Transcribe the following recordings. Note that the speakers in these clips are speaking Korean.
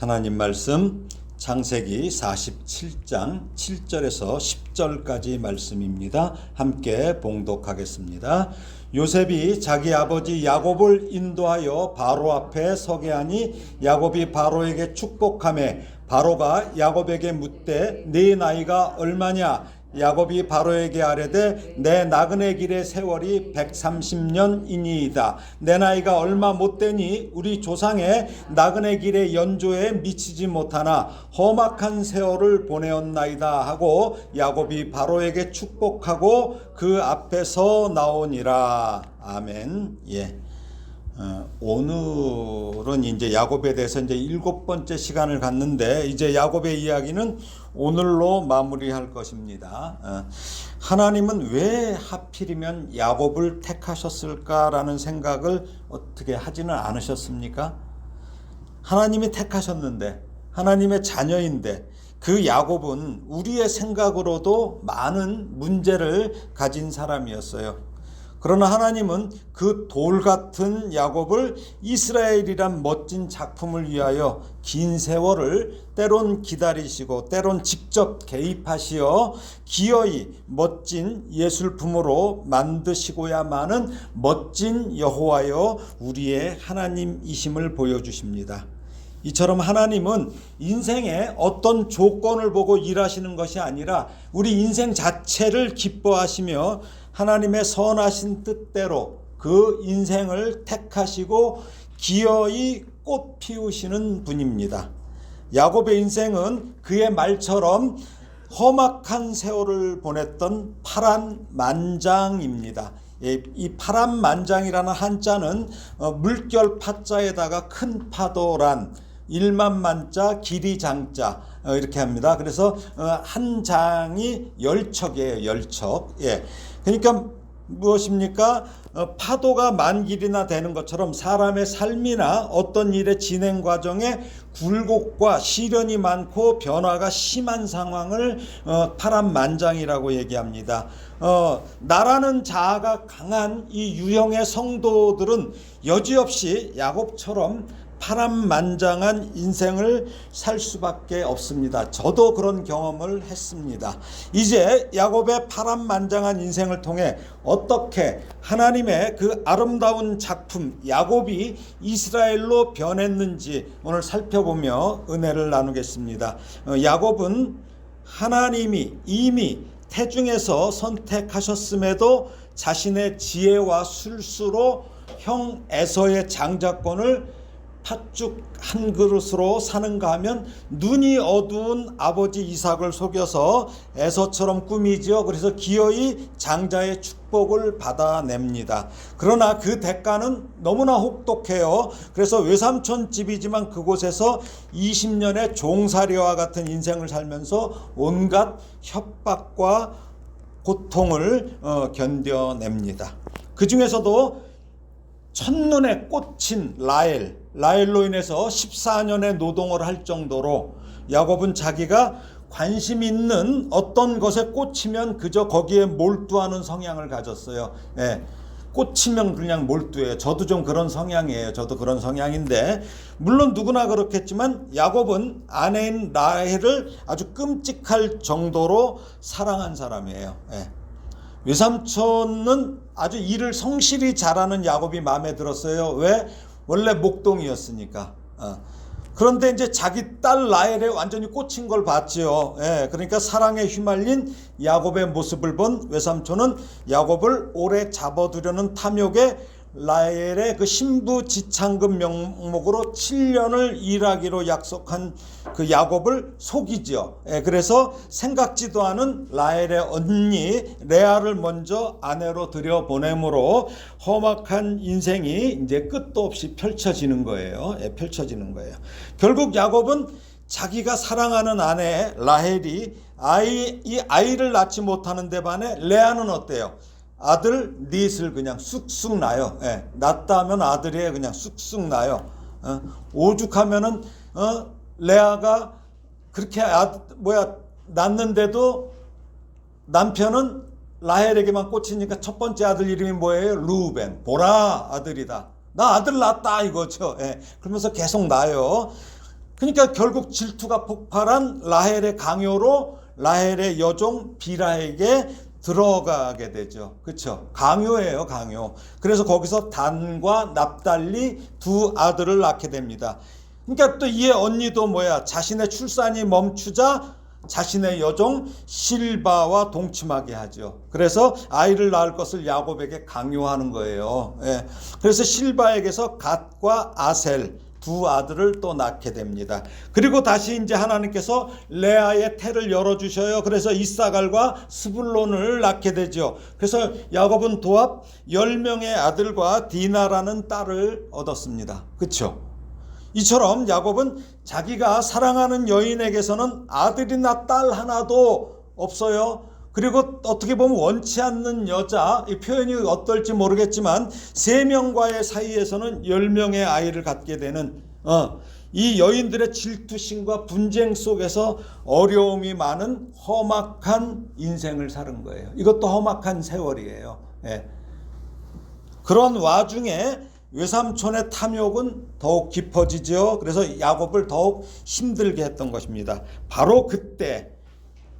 하나님 말씀 창세기 47장 7절에서 10절까지 말씀입니다. 함께 봉독하겠습니다. 요셉이 자기 아버지 야곱을 인도하여 바로 앞에 서게 하니 야곱이 바로에게 축복하매 바로가 야곱에게 묻되 네 나이가 얼마냐? 야곱이 바로에게 아뢰되 내 나그네 길의 세월이 130년이니이다. 내 나이가 얼마 못되니 우리 조상의 나그네 길의 연조에 미치지 못하나 험악한 세월을 보내었나이다 하고 야곱이 바로에게 축복하고 그 앞에서 나오니라. 아멘. 오늘은 이제 야곱에 대해서 이제 7번째 시간을 갖는데 이제 야곱의 이야기는 오늘로 마무리할 것입니다. 하나님은 왜 하필이면 야곱을 택하셨을까라는 생각을 어떻게 하지는 않으셨습니까? 하나님이 택하셨는데 하나님의 자녀인데 그 야곱은 우리의 생각으로도 많은 문제를 가진 사람이었어요. 그러나 하나님은 그 돌 같은 야곱을 이스라엘이란 멋진 작품을 위하여 긴 세월을 때론 기다리시고 때론 직접 개입하시어 기어이 멋진 예술품으로 만드시고야마는 멋진 여호와여 우리의 하나님이심을 보여주십니다. 이처럼 하나님은 인생의 어떤 조건을 보고 일하시는 것이 아니라 우리 인생 자체를 기뻐하시며 하나님의 선하신 뜻대로 그 인생을 택하시고 기어이 꽃 피우시는 분입니다. 야곱의 인생은 그의 말처럼 험악한 세월을 보냈던 파란만장입니다. 이 파란만장이라는 한자는 물결 파자에다가 큰 파도란 일만만자 길이 장자 이렇게 합니다. 그래서 한 장이 열척이에요. 열척. 그러니까 무엇입니까? 파도가 만 길이나 되는 것처럼 사람의 삶이나 어떤 일의 진행 과정에 굴곡과 시련이 많고 변화가 심한 상황을 파란만장이라고 얘기합니다. 나라는 자아가 강한 이 유형의 성도들은 여지없이 야곱처럼 파란만장한 인생을 살 수밖에 없습니다. 저도 그런 경험을 했습니다. 이제 야곱의 파란만장한 인생을 통해 어떻게 하나님의 그 아름다운 작품 야곱이 이스라엘로 변했는지 오늘 살펴보며 은혜를 나누겠습니다. 야곱은 하나님이 이미 태중에서 선택하셨음에도 자신의 지혜와 술수로 형 에서의 장자권을 팥죽 한 그릇으로 사는가 하면 눈이 어두운 아버지 이삭을 속여서 에서처럼 꾸미지요. 그래서 기어이 장자의 축복을 받아냅니다. 그러나 그 대가는 너무나 혹독해요. 그래서 외삼촌 집이지만 그곳에서 20년의 종살이와 같은 인생을 살면서 온갖 협박과 고통을 견뎌냅니다. 그 중에서도 첫눈에 꽂힌 라헬로 인해서 14년의 노동을 할 정도로 야곱은 자기가 관심 있는 어떤 것에 꽂히면 그저 거기에 몰두하는 성향을 가졌어요. 꽂히면 그냥 몰두해요. 저도 좀 그런 성향이에요. 저도 그런 성향인데 물론 누구나 그렇겠지만 야곱은 아내인 라헬을 아주 끔찍할 정도로 사랑한 사람이에요. 외삼촌은 아주 일을 성실히 잘하는 야곱이 마음에 들었어요. 왜? 원래 목동이었으니까. 그런데 이제 자기 딸 라헬에 완전히 꽂힌 걸 봤지요. 그러니까 사랑에 휘말린 야곱의 모습을 본 외삼촌은 야곱을 오래 잡아두려는 탐욕에 라헬의 그 신부 지창금 명목으로 7년을 일하기로 약속한 그 야곱을 속이지요. 그래서 생각지도 않은 라헬의 언니 레아를 먼저 아내로 들여보내므로 험악한 인생이 이제 끝도 없이 펼쳐지는 거예요. 펼쳐지는 거예요. 결국 야곱은 자기가 사랑하는 아내 라헬이 이 아이를 낳지 못하는 데 반해 레아는 어때요? 아들 넷을 그냥 쑥쑥 낳아요. 낳다 하면 아들이에요. 그냥 쑥쑥 낳아요. 오죽하면은 레아가 그렇게 낳는데도 남편은 라헬에게만 꽂히니까 첫 번째 아들 이름이 뭐예요? 루벤. 보라 아들이다. 나 아들 낳았다 이거죠. 그러면서 계속 낳아요. 그러니까 결국 질투가 폭발한 라헬의 강요로 라헬의 여종 빌하에게 들어가게 되죠. 그렇죠? 강요예요, 강요. 그래서 거기서 단과 납달리 두 아들을 낳게 됩니다. 그러니까 또 이에 언니도 자신의 출산이 멈추자 자신의 여종 실바와 동침하게 하죠. 그래서 아이를 낳을 것을 야곱에게 강요하는 거예요. 예. 그래서 실바에게서 갓과 아셀 두 아들을 또 낳게 됩니다. 그리고 다시 이제 하나님께서 레아의 태를 열어주셔요. 그래서 이사갈과 스불론을 낳게 되죠. 그래서 야곱은 도합 10명의 아들과 디나라는 딸을 얻었습니다. 그렇죠? 이처럼 야곱은 자기가 사랑하는 여인에게서는 아들이나 딸 하나도 없어요. 그리고 어떻게 보면 원치 않는 여자, 이 표현이 어떨지 모르겠지만 3명과의 사이에서는 10명의 아이를 갖게 되는 이 여인들의 질투심과 분쟁 속에서 어려움이 많은 험악한 인생을 사는 거예요. 이것도 험악한 세월이에요. 예. 그런 와중에 외삼촌의 탐욕은 더욱 깊어지죠. 그래서 야곱을 더욱 힘들게 했던 것입니다. 바로 그때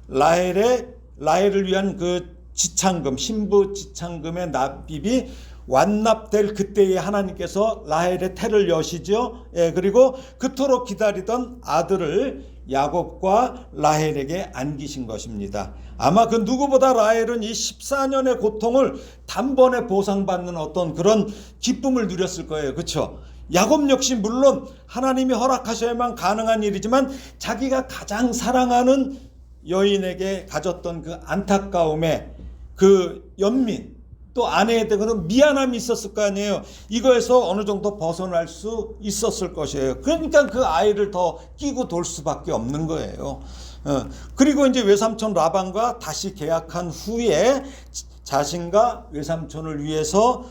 라헬을 위한 그 지창금, 신부 지창금의 납입이 완납될 그때에 하나님께서 라헬의 태를 여시죠. 예, 그리고 그토록 기다리던 아들을 야곱과 라헬에게 안기신 것입니다. 아마 그 누구보다 라헬은 이 14년의 고통을 단번에 보상받는 어떤 그런 기쁨을 누렸을 거예요. 그렇죠? 야곱 역시 물론 하나님이 허락하셔야만 가능한 일이지만 자기가 가장 사랑하는 여인에게 가졌던 그 안타까움에 그 연민, 또 아내에 대한 미안함이 있었을 거 아니에요. 이거에서 어느 정도 벗어날 수 있었을 것이에요. 그러니까 그 아이를 더 끼고 돌 수밖에 없는 거예요. 그리고 이제 외삼촌 라반과 다시 계약한 후에 자신과 외삼촌을 위해서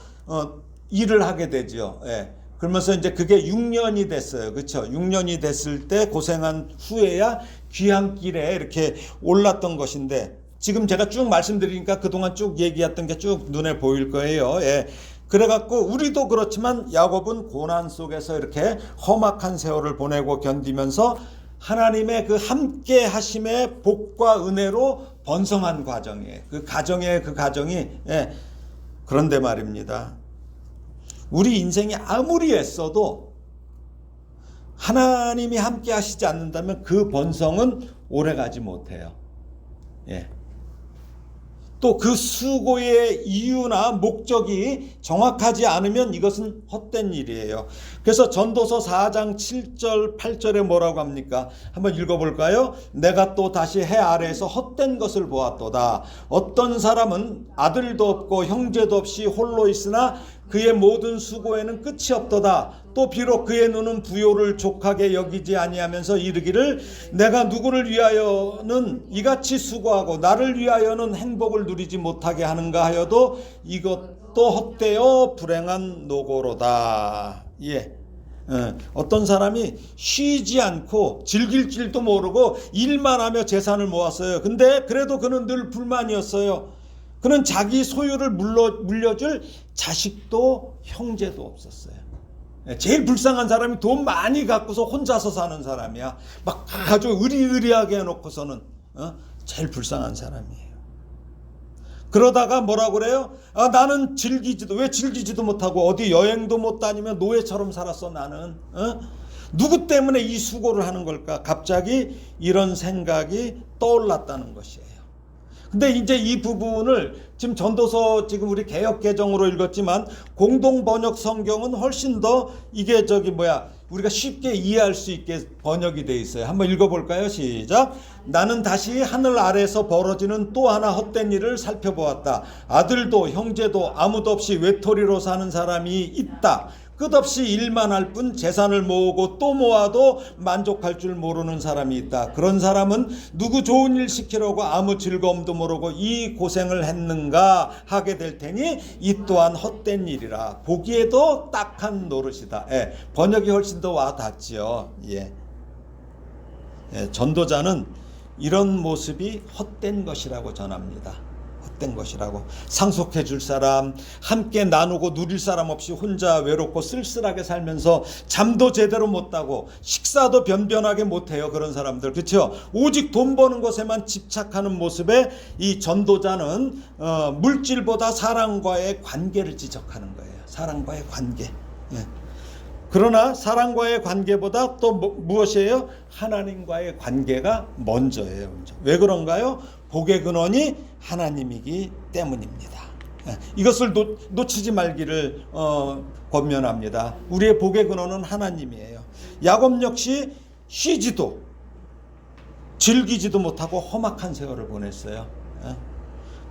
일을 하게 되죠. 예. 그러면서 이제 그게 6년이 됐어요. 그렇죠? 6년이 됐을 때 고생한 후에야 귀향길에 이렇게 올랐던 것인데, 지금 제가 쭉 말씀드리니까 그동안 쭉 얘기했던 게 쭉 눈에 보일 거예요. 예. 그래갖고 우리도 그렇지만 야곱은 고난 속에서 이렇게 험악한 세월을 보내고 견디면서 하나님의 그 함께 하심의 복과 은혜로 번성한 과정이에요. 그 가정이 예. 그런데 말입니다. 우리 인생이 아무리 애써도 하나님이 함께 하시지 않는다면 그 번성은 오래가지 못해요. 예. 또 그 수고의 이유나 목적이 정확하지 않으면 이것은 헛된 일이에요. 그래서 전도서 4장 7절 8절에 뭐라고 합니까? 한번 읽어볼까요? 내가 또 다시 해 아래에서 헛된 것을 보았도다. 어떤 사람은 아들도 없고 형제도 없이 홀로 있으나 그의 모든 수고에는 끝이 없도다. 또 비록 그의 눈은 부요를 족하게 여기지 아니하면서 이르기를 내가 누구를 위하여는 이같이 수고하고 나를 위하여는 행복을 누리지 못하게 하는가 하여도 이것도 헛되어 불행한 노고로다. 예. 어떤 사람이 쉬지 않고 즐길 줄도 모르고 일만 하며 재산을 모았어요. 근데 그래도 그는 늘 불만이었어요. 그는 자기 소유를 물려줄 자식도 형제도 없었어요. 제일 불쌍한 사람이 돈 많이 갖고서 혼자서 사는 사람이야. 막 아주 의리의리하게 해놓고서는 제일 불쌍한 사람이에요. 그러다가 뭐라고 그래요? 나는 왜 즐기지도 못하고 어디 여행도 못 다니며 노예처럼 살았어 나는. 누구 때문에 이 수고를 하는 걸까? 갑자기 이런 생각이 떠올랐다는 것이에요. 근데 이제 이 부분을 지금 전도서 지금 우리 개역 개정으로 읽었지만 공동 번역 성경은 훨씬 더 이게 우리가 쉽게 이해할 수 있게 번역이 돼 있어요. 한번 읽어볼까요? 시작. 나는 다시 하늘 아래에서 벌어지는 또 하나 헛된 일을 살펴보았다. 아들도 형제도 아무도 없이 외톨이로 사는 사람이 있다. 끝없이 일만 할 뿐 재산을 모으고 또 모아도 만족할 줄 모르는 사람이 있다. 그런 사람은 누구 좋은 일 시키려고 아무 즐거움도 모르고 이 고생을 했는가 하게 될 테니 이 또한 헛된 일이라. 보기에도 딱한 노릇이다. 예, 번역이 훨씬 더 와닿지요. 예. 전도자는 이런 모습이 헛된 것이라고 전합니다. 헛된 것이라고. 상속해 줄 사람, 함께 나누고 누릴 사람 없이 혼자 외롭고 쓸쓸하게 살면서 잠도 제대로 못 자고 식사도 변변하게 못해요. 그런 사람들, 그렇죠? 오직 돈 버는 것에만 집착하는 모습에 이 전도자는 물질보다 사랑과의 관계를 지적하는 거예요. 사랑과의 관계. 예. 그러나 사랑과의 관계보다 또 무엇이에요? 하나님과의 관계가 먼저예요. 왜 그런가요? 복의 근원이 하나님이기 때문입니다. 이것을 놓치지 말기를 권면합니다. 우리의 복의 근원은 하나님이에요. 야곱 역시 쉬지도 즐기지도 못하고 험악한 세월을 보냈어요.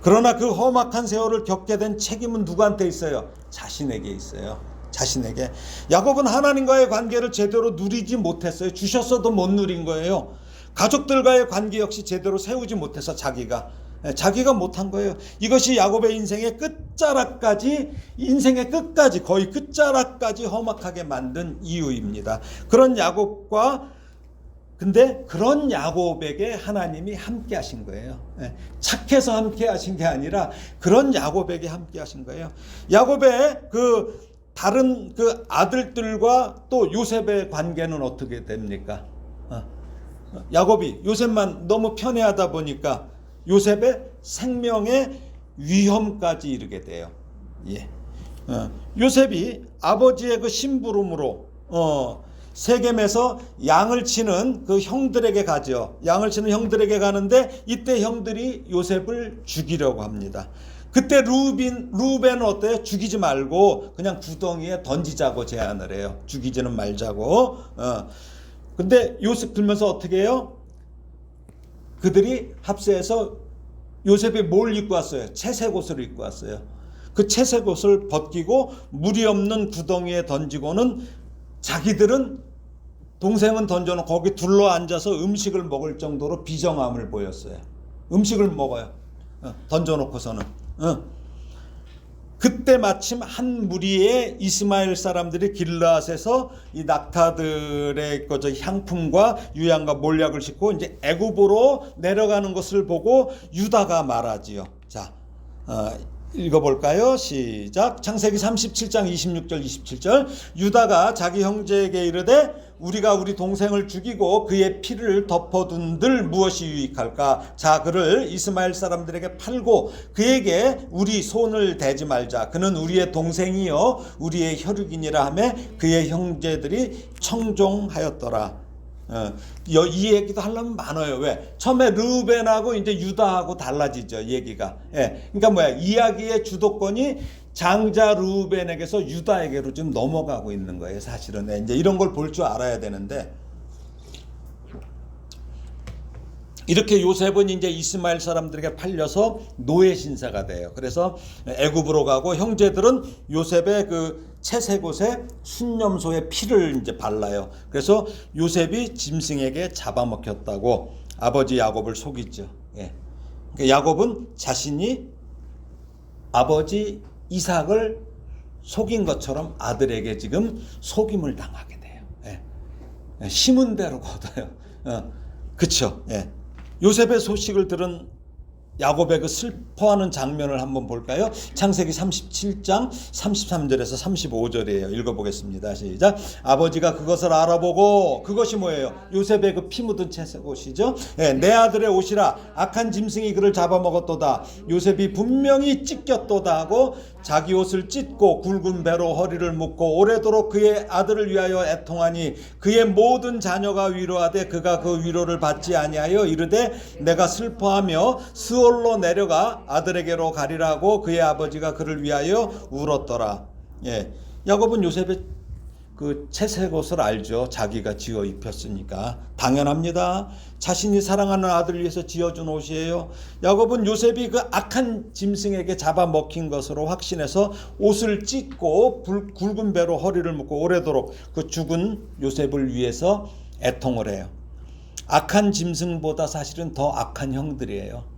그러나 그 험악한 세월을 겪게 된 책임은 누구한테 있어요? 자신에게 있어요. 자신에게. 야곱은 하나님과의 관계를 제대로 누리지 못했어요. 주셨어도 못 누린 거예요. 가족들과의 관계 역시 제대로 세우지 못해서 자기가 못한 거예요. 이것이 야곱의 인생의 끝자락까지, 인생의 끝까지, 거의 끝자락까지 험악하게 만든 이유입니다. 그런 야곱에게 하나님이 함께 하신 거예요. 착해서 함께 하신 게 아니라 그런 야곱에게 함께 하신 거예요. 야곱의 다른 아들들과 또 요셉의 관계는 어떻게 됩니까? 야곱이 요셉만 너무 편애하다 보니까 요셉의 생명의 위험까지 이르게 돼요. 예. 요셉이 아버지의 그 심부름으로 세겜에서 양을 치는 그 형들에게 가죠. 양을 치는 형들에게 가는데 이때 형들이 요셉을 죽이려고 합니다. 그때 루벤은 어때요? 죽이지 말고 그냥 구덩이에 던지자고 제안을 해요. 죽이지는 말자고. 근데 요셉 들면서 어떻게 해요? 그들이 합세해서 요셉이 뭘 입고 왔어요? 채색 옷을 입고 왔어요. 그 채색 옷을 벗기고 물이 없는 구덩이에 던지고는 자기들은 동생은 던져놓고 거기 둘러앉아서 음식을 먹을 정도로 비정함을 보였어요. 음식을 먹어요. 던져놓고서는. 그때 마침 한 무리의 이스마엘 사람들이 길르앗에서 이 낙타들의 향품과 유향과 몰약을 싣고 이제 애굽으로 내려가는 것을 보고 유다가 말하지요. 자, 읽어볼까요? 시작. 창세기 37장 26절 27절. 유다가 자기 형제에게 이르되 우리가 우리 동생을 죽이고 그의 피를 덮어둔들 무엇이 유익할까? 자, 그를 이스마엘 사람들에게 팔고 그에게 우리 손을 대지 말자. 그는 우리의 동생이요 우리의 혈육이니라 하며 그의 형제들이 청종하였더라. 이 얘기도 하려면 많아요. 왜? 처음에 르우벤하고 이제 유다하고 달라지죠, 얘기가. 그러니까 이야기의 주도권이 장자 르우벤에게서 유다에게로 좀 넘어가고 있는 거예요, 사실은. 이제 이런 걸 볼 줄 알아야 되는데, 이렇게 요셉은 이제 이스마엘 사람들에게 팔려서 노예 신사가 돼요. 그래서 애굽으로 가고 형제들은 요셉의 그 채색 옷에 순념소의 피를 이제 발라요. 그래서 요셉이 짐승에게 잡아먹혔다고 아버지 야곱을 속이죠. 그러니까 야곱은 자신이 아버지 이삭을 속인 것처럼 아들에게 지금 속임을 당하게 돼요. 심은 대로 거둬요. 그렇죠. 요셉의 소식을 들은 야곱의 그 슬퍼하는 장면을 한번 볼까요? 창세기 37장 33절에서 35절이에요. 읽어보겠습니다. 시작. 아버지가 그것을 알아보고, 그것이 뭐예요? 요셉의 그 피 묻은 채색 옷이죠. 내 아들의 옷이라 악한 짐승이 그를 잡아먹었도다. 요셉이 분명히 찢겼도다 하고 자기 옷을 찢고 굵은 배로 허리를 묶고 오래도록 그의 아들을 위하여 애통하니 그의 모든 자녀가 위로하되 그가 그 위로를 받지 아니하여 이르되 내가 슬퍼하며 스올로 내려가 아들에게로 가리라고 그의 아버지가 그를 위하여 울었더라. 야곱은 요셉의 그 채색 옷을 알죠. 자기가 지어 입혔으니까. 당연합니다. 자신이 사랑하는 아들을 위해서 지어준 옷이에요. 야곱은 요셉이 그 악한 짐승에게 잡아먹힌 것으로 확신해서 옷을 찢고 굵은 배로 허리를 묶고 오래도록 그 죽은 요셉을 위해서 애통을 해요. 악한 짐승보다 사실은 더 악한 형들이에요.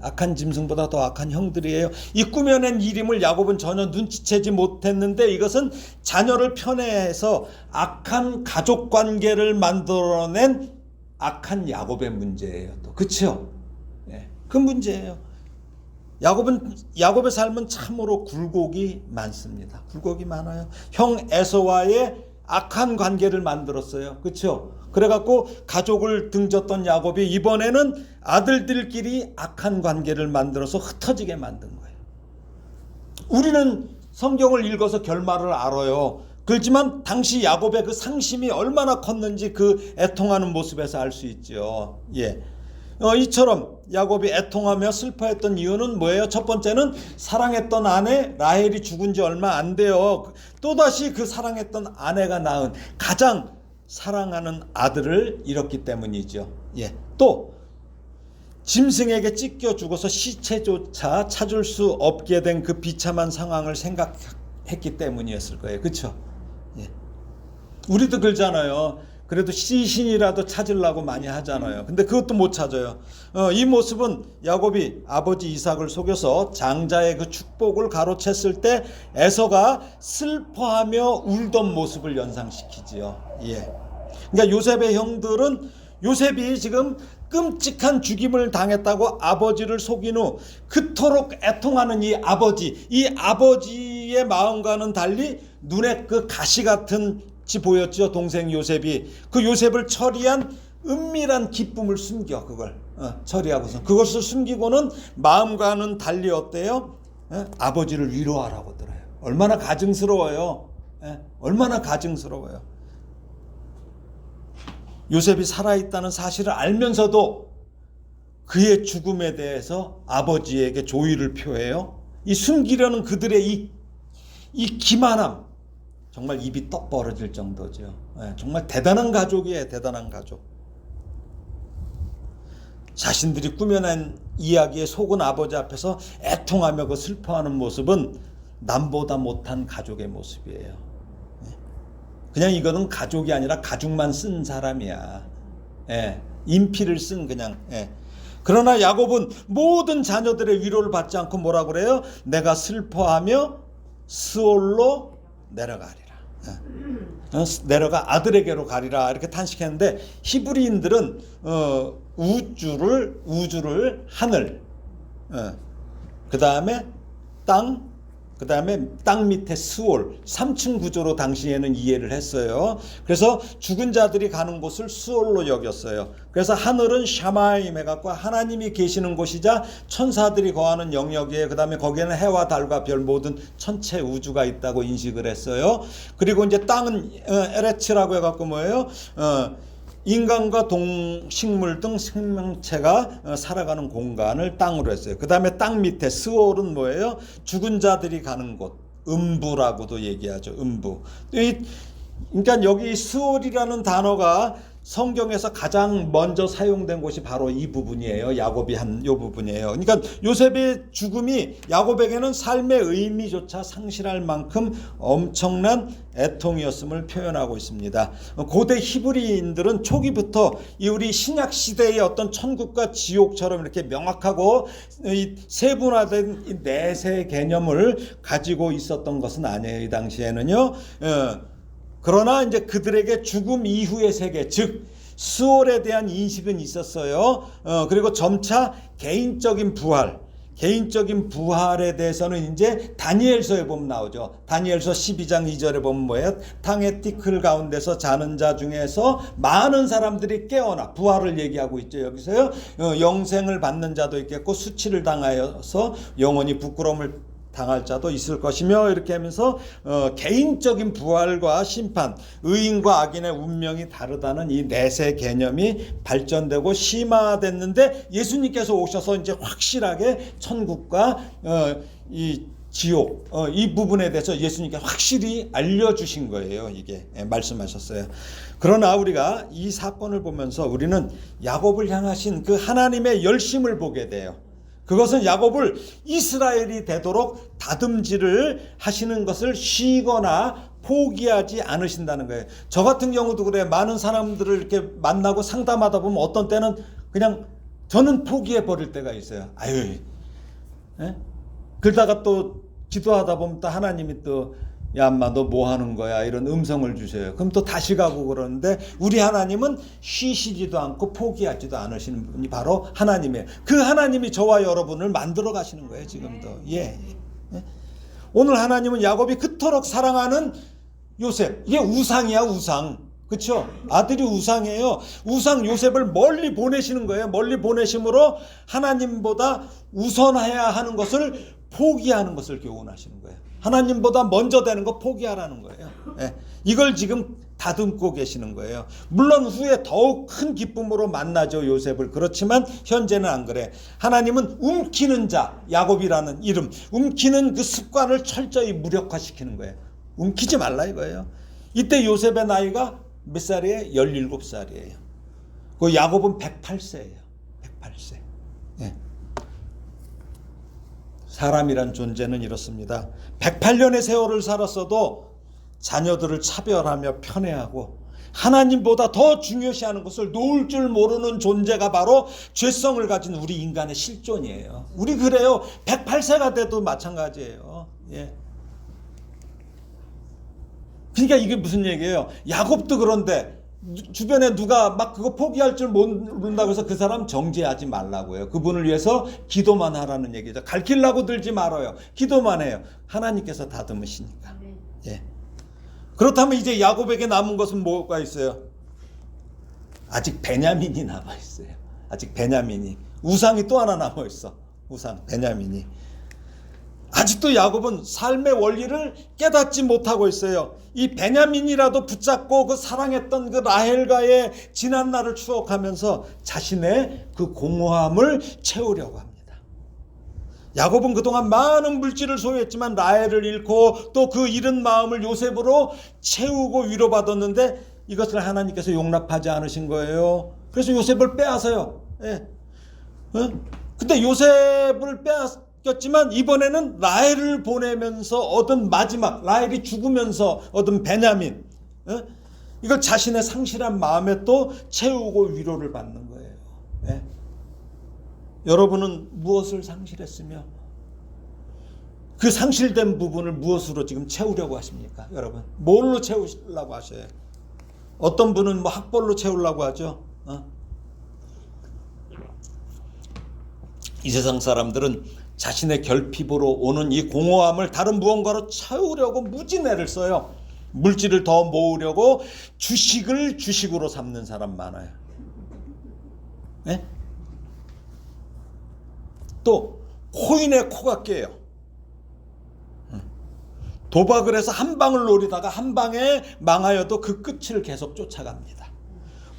악한 짐승보다 더 악한 형들이에요. 이 꾸며낸 이름을 야곱은 전혀 눈치채지 못했는데 이것은 자녀를 편애해서 악한 가족 관계를 만들어낸 악한 야곱의 문제예요. 또 그렇죠? 그 문제예요. 야곱의 삶은 참으로 굴곡이 많습니다. 굴곡이 많아요. 형 에서와의 악한 관계를 만들었어요. 그렇죠? 그래갖고 가족을 등졌던 야곱이 이번에는 아들들끼리 악한 관계를 만들어서 흩어지게 만든 거예요. 우리는 성경을 읽어서 결말을 알아요. 그렇지만 당시 야곱의 그 상심이 얼마나 컸는지 그 애통하는 모습에서 알 수 있죠. 예. 이처럼 야곱이 애통하며 슬퍼했던 이유는 뭐예요? 첫 번째는 사랑했던 아내 라헬이 죽은 지 얼마 안 돼요. 또다시 그 사랑했던 아내가 낳은 가장 사랑하는 아들을 잃었기 때문이죠. 예. 또 짐승에게 찢겨 죽어서 시체조차 찾을 수 없게 된 그 비참한 상황을 생각했기 때문이었을 거예요. 그렇죠? 예. 우리도 그러잖아요. 그래도 시신이라도 찾으려고 많이 하잖아요. 근데 그것도 못 찾아요. 이 모습은 야곱이 아버지 이삭을 속여서 장자의 그 축복을 가로챘을 때 에서가 슬퍼하며 울던 모습을 연상시키지요. 예. 그러니까 요셉의 형들은 요셉이 지금 끔찍한 죽임을 당했다고 아버지를 속인 후 그토록 애통하는 이 아버지의 마음과는 달리 눈에 그 가시 같은 지 보였죠. 동생 요셉이 그 요셉을 처리한 은밀한 기쁨을 숨겨 그걸 처리하고서 그것을 숨기고는 마음과는 달리 어때요? 아버지를 위로하라고 들어요. 얼마나 가증스러워요. 얼마나 가증스러워요. 요셉이 살아있다는 사실을 알면서도 그의 죽음에 대해서 아버지에게 조의를 표해요. 이 숨기려는 그들의 이 기만함, 정말 입이 떡 벌어질 정도죠. 정말 대단한 가족이에요. 대단한 가족. 자신들이 꾸며낸 이야기에 속은 아버지 앞에서 애통하며 그 슬퍼하는 모습은 남보다 못한 가족의 모습이에요. 그냥 이거는 가족이 아니라 가죽만 쓴 사람이야. 인피를 쓴 그냥. 그러나 야곱은 모든 자녀들의 위로를 받지 않고 뭐라 그래요? 내가 슬퍼하며 스올로 내려가리라. 내려가 아들에게로 가리라 이렇게 탄식했는데 히브리인들은 우주를 하늘, 그 다음에 땅, 그 다음에 땅 밑에 스올 3층 구조로 당시에는 이해를 했어요. 그래서 죽은 자들이 가는 곳을 스올로 여겼어요. 그래서 하늘은 샤마임 해갖고 하나님이 계시는 곳이자 천사들이 거하는 영역이에요. 그 다음에 거기에는 해와 달과 별 모든 전체 우주가 있다고 인식을 했어요. 그리고 이제 땅은 에레츠라고 해갖고 뭐예요? 인간과 동식물 등 생명체가 살아가는 공간을 땅으로 했어요. 그 다음에 땅 밑에 스올은 뭐예요? 죽은 자들이 가는 곳, 음부라고도 얘기하죠. 음부. 그러니까 여기 스올이라는 단어가 성경에서 가장 먼저 사용된 곳이 바로 이 부분이에요. 야곱이 한 이 부분이에요. 그러니까 요셉의 죽음이 야곱에게는 삶의 의미조차 상실할 만큼 엄청난 애통이었음을 표현하고 있습니다. 고대 히브리인들은 초기부터 이 우리 신약 시대의 어떤 천국과 지옥처럼 이렇게 명확하고 세분화된 이 내세 개념을 가지고 있었던 것은 아니에요. 이 당시에는요. 그러나 이제 그들에게 죽음 이후의 세계, 즉 스올에 대한 인식은 있었어요. 그리고 점차 개인적인 부활에 대해서는 이제 다니엘서에 보면 나오죠. 다니엘서 12장 2절에 보면 뭐예요? 탕의 티클 가운데서 자는 자 중에서 많은 사람들이 깨어나 부활을 얘기하고 있죠. 여기서요. 영생을 받는 자도 있겠고 수치를 당하여서 영원히 부끄러움을 당할 자도 있을 것이며 이렇게 하면서 개인적인 부활과 심판, 의인과 악인의 운명이 다르다는 이 내세 개념이 발전되고 심화됐는데 예수님께서 오셔서 이제 확실하게 천국과 이 지옥 이 부분에 대해서 예수님께 확실히 알려주신 거예요. 이게 말씀하셨어요. 그러나 우리가 이 사건을 보면서 우리는 야곱을 향하신 그 하나님의 열심을 보게 돼요. 그것은 야곱을 이스라엘이 되도록 다듬질을 하시는 것을 쉬거나 포기하지 않으신다는 거예요. 저 같은 경우도 그래요. 많은 사람들을 이렇게 만나고 상담하다 보면 어떤 때는 그냥 저는 포기해 버릴 때가 있어요. 아유, 그러다가 또 기도하다 보면 또 하나님이 또 야 엄마 너 뭐 하는 거야 이런 음성을 주셔요. 그럼 또 다시 가고 그러는데 우리 하나님은 쉬시지도 않고 포기하지도 않으시는 분이 바로 하나님이에요. 그 하나님이 저와 여러분을 만들어 가시는 거예요 지금도. 예. 오늘 하나님은 야곱이 그토록 사랑하는 요셉, 이게 우상이야 우상. 그렇죠? 아들이 우상이에요. 우상 요셉을 멀리 보내시는 거예요. 멀리 보내심으로 하나님보다 우선해야 하는 것을 포기하는 것을 교훈하시는 거예요. 하나님보다 먼저 되는 거 포기하라는 거예요. 예. 이걸 지금 다듬고 계시는 거예요. 물론 후에 더욱 큰 기쁨으로 만나죠 요셉을. 그렇지만 현재는 안 그래. 하나님은 움키는 자, 야곱이라는 이름, 움키는 그 습관을 철저히 무력화시키는 거예요. 움키지 말라 이거예요. 이때 요셉의 나이가 몇 살이에요? 17살이에요. 그 야곱은 108세예요. 108세. 예. 사람이란 존재는 이렇습니다. 108년의 세월을 살았어도 자녀들을 차별하며 편애하고 하나님보다 더 중요시하는 것을 놓을 줄 모르는 존재가 바로 죄성을 가진 우리 인간의 실존이에요. 우리 그래요. 108세가 돼도 마찬가지예요. 예. 그러니까 이게 무슨 얘기예요? 야곱도 그런데 주변에 누가 막 그거 포기할 줄 모른다고 해서 그 사람 정죄하지 말라고요. 그분을 위해서 기도만 하라는 얘기죠. 가르치려고 들지 말아요. 기도만 해요. 하나님께서 다듬으시니까. 예. 그렇다면 이제 야곱에게 남은 것은 뭐가 있어요? 아직 베냐민이 남아 있어요. 아직 베냐민이. 우상이 또 하나 남아 있어. 우상 베냐민이. 아직도 야곱은 삶의 원리를 깨닫지 못하고 있어요. 이 베냐민이라도 붙잡고 그 사랑했던 그 라헬과의 지난 날을 추억하면서 자신의 그 공허함을 채우려고 합니다. 야곱은 그동안 많은 물질을 소유했지만 라헬을 잃고 또 그 잃은 마음을 요셉으로 채우고 위로받았는데 이것을 하나님께서 용납하지 않으신 거예요. 그래서 요셉을 빼앗아요. 예. 근데 요셉을 뺏겼지만 이번에는 라헬을 보내면서 얻은 마지막, 라헬이 죽으면서 얻은 베냐민, 이걸 자신의 상실한 마음에 또 채우고 위로를 받는 거예요. 예. 여러분은 무엇을 상실했으며 그 상실된 부분을 무엇으로 지금 채우려고 하십니까? 여러분 뭘로 채우려고 하셔요? 어떤 분은 뭐 학벌로 채우려고 하죠. 이 세상 사람들은 자신의 결핍으로 오는 이 공허함을 다른 무언가로 채우려고 무진애를 써요. 물질을 더 모으려고 주식을 주식으로 삼는 사람 많아요. 네? 또 코인에 코가 깨요. 도박을 해서 한 방을 노리다가 한 방에 망하여도 그 끝을 계속 쫓아갑니다.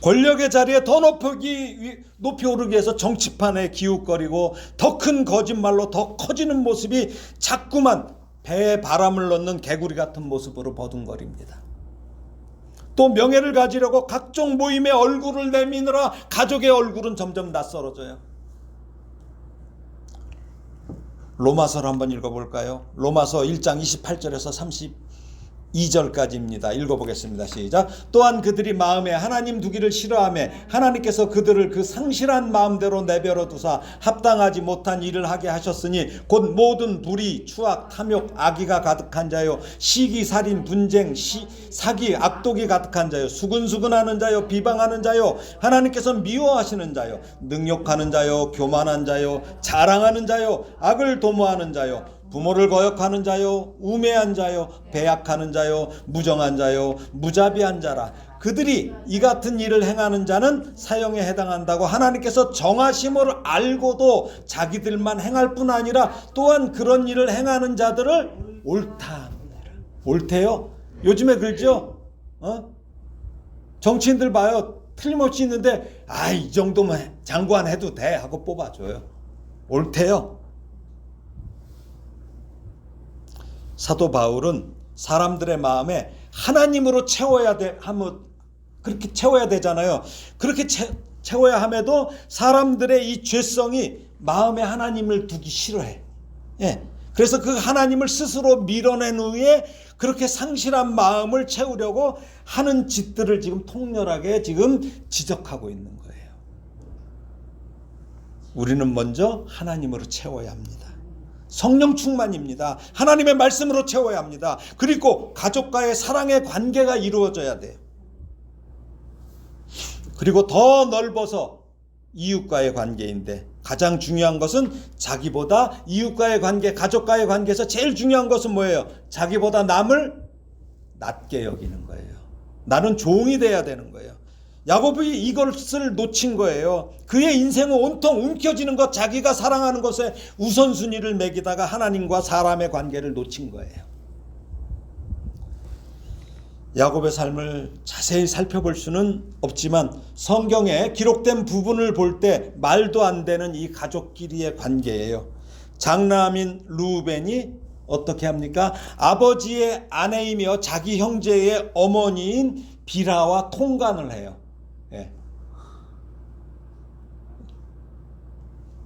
권력의 자리에 더 높이 오르기 위해서 정치판에 기웃거리고 더 큰 거짓말로 더 커지는 모습이 자꾸만 배에 바람을 넣는 개구리 같은 모습으로 버둥거립니다. 또 명예를 가지려고 각종 모임에 얼굴을 내미느라 가족의 얼굴은 점점 낯설어져요. 로마서를 한번 읽어볼까요? 로마서 1장 28절에서 32절까지입니다. 읽어보겠습니다. 시작. 또한 그들이 마음에 하나님 두기를 싫어하며 하나님께서 그들을 그 상실한 마음대로 내버려 두사 합당하지 못한 일을 하게 하셨으니 곧 모든 불의, 추악, 탐욕, 악의가 가득한 자요 시기, 살인, 분쟁, 사기, 악독이 가득한 자요 수근수근하는 자요 비방하는 자요 하나님께서 미워하시는 자요 능욕하는 자요 교만한 자요 자랑하는 자요 악을 도모하는 자요 부모를 거역하는 자요 우매한 자요 배약하는 자요 무정한 자요 무자비한 자라. 그들이 이 같은 일을 행하는 자는 사형에 해당한다고 하나님께서 정하심을 알고도 자기들만 행할 뿐 아니라 또한 그런 일을 행하는 자들을 옳다 하느니라. 옳대요. 요즘에 그러죠. 정치인들 봐요. 틀림없이 있는데 이 정도면 장관 해도 돼 하고 뽑아줘요. 옳대요. 사도 바울은 사람들의 마음에 하나님으로 채워야 그렇게 채워야 되잖아요. 그렇게 채워야 함에도 사람들의 이 죄성이 마음에 하나님을 두기 싫어해. 예. 그래서 그 하나님을 스스로 밀어낸 후에 그렇게 상실한 마음을 채우려고 하는 짓들을 지금 통렬하게 지금 지적하고 있는 거예요. 우리는 먼저 하나님으로 채워야 합니다. 성령 충만입니다. 하나님의 말씀으로 채워야 합니다. 그리고 가족과의 사랑의 관계가 이루어져야 돼요. 그리고 더 넓어서 이웃과의 관계인데 가장 중요한 것은 자기보다 이웃과의 관계, 가족과의 관계에서 제일 중요한 것은 뭐예요? 자기보다 남을 낮게 여기는 거예요. 나는 종이 돼야 되는 거예요. 야곱이 이것을 놓친 거예요. 그의 인생은 온통 움켜쥐는 것, 자기가 사랑하는 것에 우선순위를 매기다가 하나님과 사람의 관계를 놓친 거예요. 야곱의 삶을 자세히 살펴볼 수는 없지만 성경에 기록된 부분을 볼 때 말도 안 되는 이 가족끼리의 관계예요. 장남인 르우벤이 어떻게 합니까? 아버지의 아내이며 자기 형제의 어머니인 비라와 통간을 해요. 예.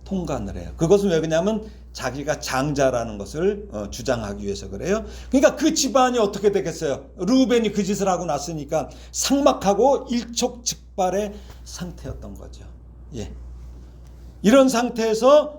통간을 해요. 그것은 왜 그러냐면 자기가 장자라는 것을 주장하기 위해서 그래요. 그러니까 그 집안이 어떻게 되겠어요? 르우벤이 그 짓을 하고 났으니까 삭막하고 일촉즉발의 상태였던 거죠. 예. 이런 상태에서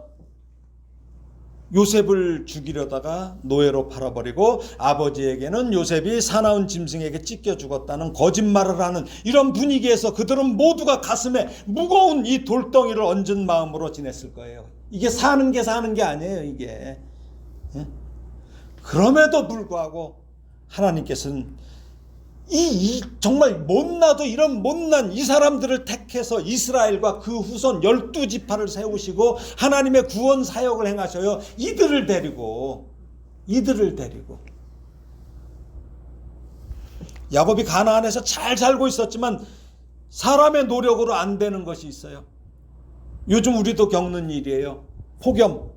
요셉을 죽이려다가 노예로 팔아버리고 아버지에게는 요셉이 사나운 짐승에게 찢겨 죽었다는 거짓말을 하는 이런 분위기에서 그들은 모두가 가슴에 무거운 이 돌덩이를 얹은 마음으로 지냈을 거예요. 이게 사는 게 아니에요, 이게. 그럼에도 불구하고 하나님께서는 정말 못나도 이런 못난 이 사람들을 택해서 이스라엘과 그 후손 12지파를 세우시고 하나님의 구원 사역을 행하셔요. 이들을 데리고 야곱이 가나안에서 잘 살고 있었지만 사람의 노력으로 안 되는 것이 있어요. 요즘 우리도 겪는 일이에요. 폭염,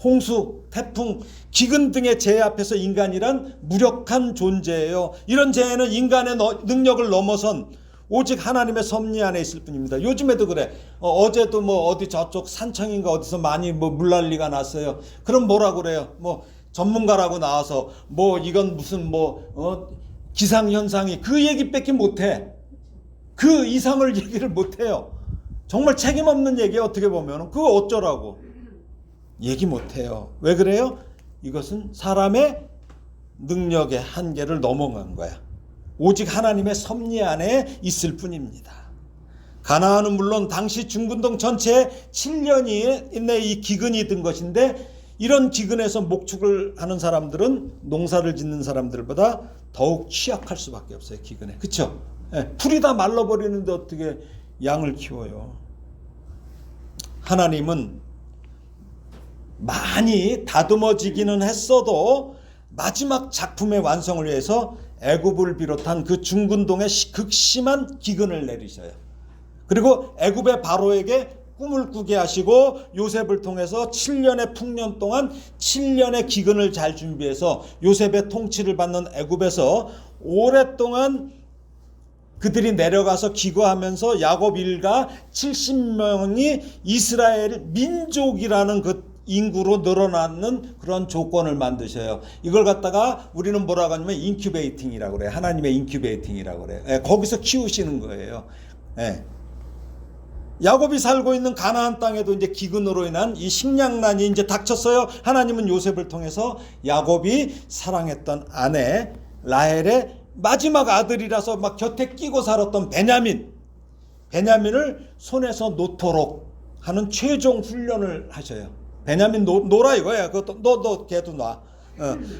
홍수, 태풍, 기근 등의 재해 앞에서 인간이란 무력한 존재예요. 이런 재해는 인간의 능력을 넘어선 오직 하나님의 섭리 안에 있을 뿐입니다. 요즘에도 그래. 어제도 어디 저쪽 산청인가 어디서 많이 물난리가 났어요. 그럼 뭐라 그래요? 전문가라고 나와서 이건 무슨 기상현상이 그 얘기밖에 못해. 그 이상을 얘기를 못해요. 정말 책임 없는 얘기예요. 어떻게 보면 그거 어쩌라고 얘기 못해요. 왜 그래요? 이것은 사람의 능력의 한계를 넘어간 거야. 오직 하나님의 섭리 안에 있을 뿐입니다. 가나안은 물론 당시 중근동 전체에 7년이 내 이 기근이 든 것인데 이런 기근에서 목축을 하는 사람들은 농사를 짓는 사람들보다 더욱 취약할 수밖에 없어요. 기근에. 그렇죠? 풀이 다 말라버리는데 어떻게 양을 키워요? 하나님은 많이 다듬어지기는 했어도 마지막 작품의 완성을 위해서 애굽을 비롯한 그 중근동에 극심한 기근을 내리셔요. 그리고 애굽의 바로에게 꿈을 꾸게 하시고 요셉을 통해서 7년의 풍년 동안 7년의 기근을 잘 준비해서 요셉의 통치를 받는 애굽에서 오랫동안 그들이 내려가서 기거하면서 야곱 일가 70명이 이스라엘 민족이라는 그 인구로 늘어나는 그런 조건을 만드셔요. 이걸 갖다가 우리는 뭐라고 하냐면 인큐베이팅이라고 그래요. 하나님의 인큐베이팅이라고 그래요. 거기서 키우시는 거예요. 야곱이 살고 있는 가나안 땅에도 이제 기근으로 인한 이 식량난이 이제 닥쳤어요. 하나님은 요셉을 통해서 야곱이 사랑했던 아내 라헬의 마지막 아들이라서 막 곁에 끼고 살았던 베냐민을 손에서 놓도록 하는 최종 훈련을 하셔요. 베냐민 놀아 이거야. 그것도 너 걔도 놔.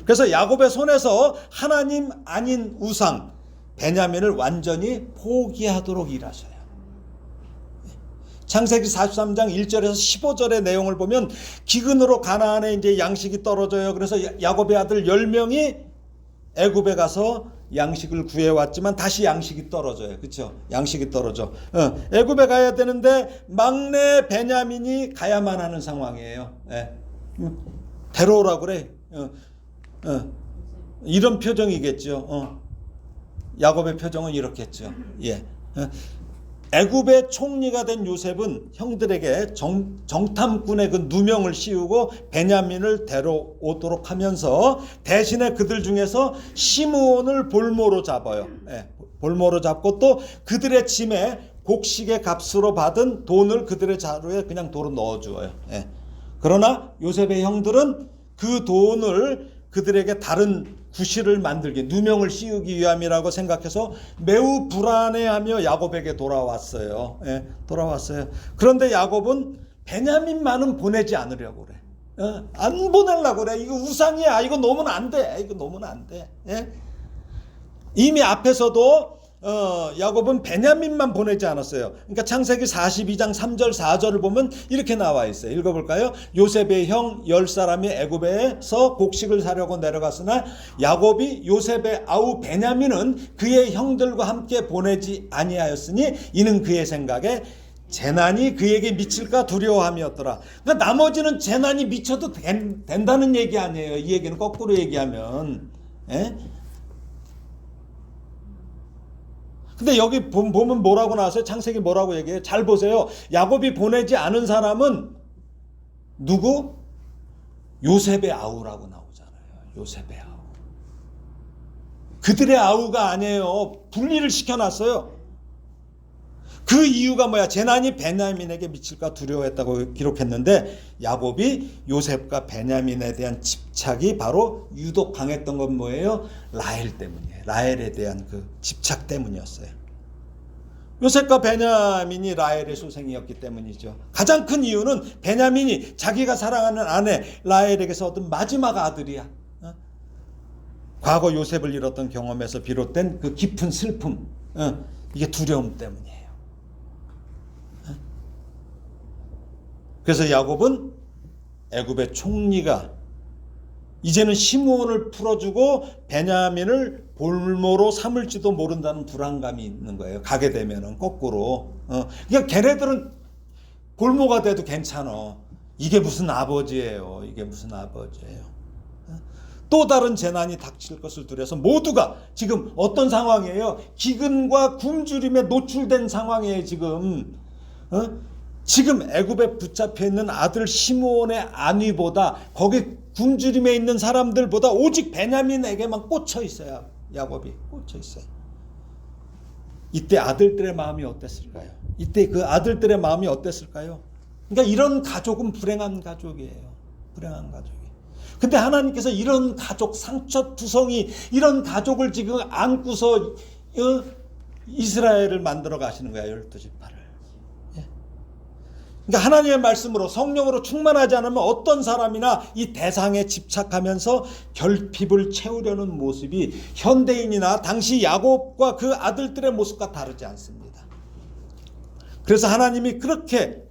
그래서 야곱의 손에서 하나님 아닌 우상 베냐민을 완전히 포기하도록 일하셔요. 창세기 43장 1절에서 15절의 내용을 보면 기근으로 가나안에 이제 양식이 떨어져요. 그래서 야곱의 아들 10명이 애굽에 가서 양식을 구해왔지만 다시 양식이 떨어져요. 그렇죠? 양식이 떨어져. 애굽에 가야 되는데 막내 베냐민이 가야만 하는 상황이에요. 데려오라고 그래. 이런 표정이겠죠. 야곱의 표정은 이렇겠죠. 애굽의 총리가 된 요셉은 형들에게 정탐꾼의 그 누명을 씌우고 베냐민을 데려오도록 하면서 대신에 그들 중에서 시므온을 볼모로 잡아요. 볼모로 잡고 또 그들의 짐에 곡식의 값으로 받은 돈을 그들의 자루에 그냥 도로 넣어주어요. 그러나 요셉의 형들은 그 돈을 그들에게 다른 구실을 만들기, 누명을 씌우기 위함이라고 생각해서 매우 불안해하며 야곱에게 돌아왔어요. 예, 돌아왔어요. 그런데 야곱은 베냐민만은 보내지 않으려고 그래. 안 보내려고 그래. 이거 우상이야. 이거 놓으면 안 돼. 이거 놓으면 안 돼. 예? 이미 앞에서도 야곱은 베냐민만 보내지 않았어요. 그러니까 창세기 42장 3절 4절을 보면 이렇게 나와 있어요. 읽어볼까요? 요셉의 형 10사람이 애굽에서 곡식을 사려고 내려갔으나 야곱이 요셉의 아우 베냐민은 그의 형들과 함께 보내지 아니하였으니 이는 그의 생각에 재난이 그에게 미칠까 두려워함이었더라. 그러니까 나머지는 재난이 미쳐도 된다는 얘기 아니에요. 이 얘기는 거꾸로 얘기하면. 예? 근데 여기 보면 뭐라고 나왔어요? 창세기 뭐라고 얘기해요? 잘 보세요. 야곱이 보내지 않은 사람은 누구? 요셉의 아우라고 나오잖아요. 요셉의 아우. 그들의 아우가 아니에요. 분리를 시켜놨어요. 그 이유가 뭐야? 재난이 베냐민에게 미칠까 두려워했다고 기록했는데 야곱이 요셉과 베냐민에 대한 집착이 바로 유독 강했던 건 뭐예요? 라헬 때문이에요. 라헬에 대한 그 집착 때문이었어요. 요셉과 베냐민이 라헬의 소생이었기 때문이죠. 가장 큰 이유는 베냐민이 자기가 사랑하는 아내 라헬에게서 얻은 마지막 아들이야. 과거 요셉을 잃었던 경험에서 비롯된 그 깊은 슬픔, 이게 두려움 때문이에요. 그래서 야곱은 애굽의 총리가 이제는 시므온을 풀어주고 베냐민을 볼모로 삼을지도 모른다는 불안감이 있는 거예요. 가게 되면은 거꾸로. 그러니까 걔네들은 볼모가 돼도 괜찮아. 이게 무슨 아버지예요. 이게 무슨 아버지예요. 또 다른 재난이 닥칠 것을 두려서 모두가 지금 어떤 상황이에요? 기근과 굶주림에 노출된 상황이에요. 지금 애굽에 붙잡혀 있는 아들 시므온의 안위보다 거기 굶주림에 있는 사람들보다 오직 베냐민에게만 꽂혀 있어요. 야곱이 꽂혀 있어요. 이때 아들들의 마음이 어땠을까요? 이때 그 아들들의 마음이 어땠을까요? 그러니까 이런 가족은 불행한 가족이에요. 불행한 가족이. 근데 하나님께서 이런 가족, 상처투성이 이런 가족을 지금 안고서 이스라엘을 만들어 가시는 거야. 12지파를. 그러니까 하나님의 말씀으로 성령으로 충만하지 않으면 어떤 사람이나 이 대상에 집착하면서 결핍을 채우려는 모습이 현대인이나 당시 야곱과 그 아들들의 모습과 다르지 않습니다. 그래서 하나님이 그렇게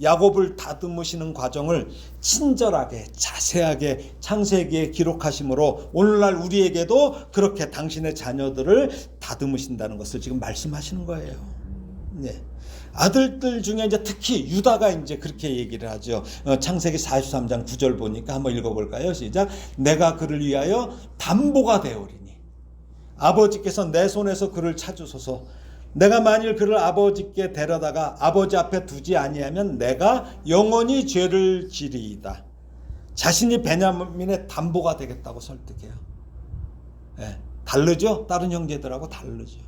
야곱을 다듬으시는 과정을 친절하게 자세하게 창세기에 기록하심으로 오늘날 우리에게도 그렇게 당신의 자녀들을 다듬으신다는 것을 지금 말씀하시는 거예요. 네. 아들들 중에 이제 특히 유다가 이제 그렇게 얘기를 하죠. 창세기 43장 9절 보니까 한번 읽어볼까요? 시작. 내가 그를 위하여 담보가 되오리니 아버지께서 내 손에서 그를 찾으소서. 내가 만일 그를 아버지께 데려다가 아버지 앞에 두지 아니하면 내가 영원히 죄를 지리이다. 자신이 베냐민의 담보가 되겠다고 설득해요. 네, 다르죠? 다른 형제들하고 다르죠.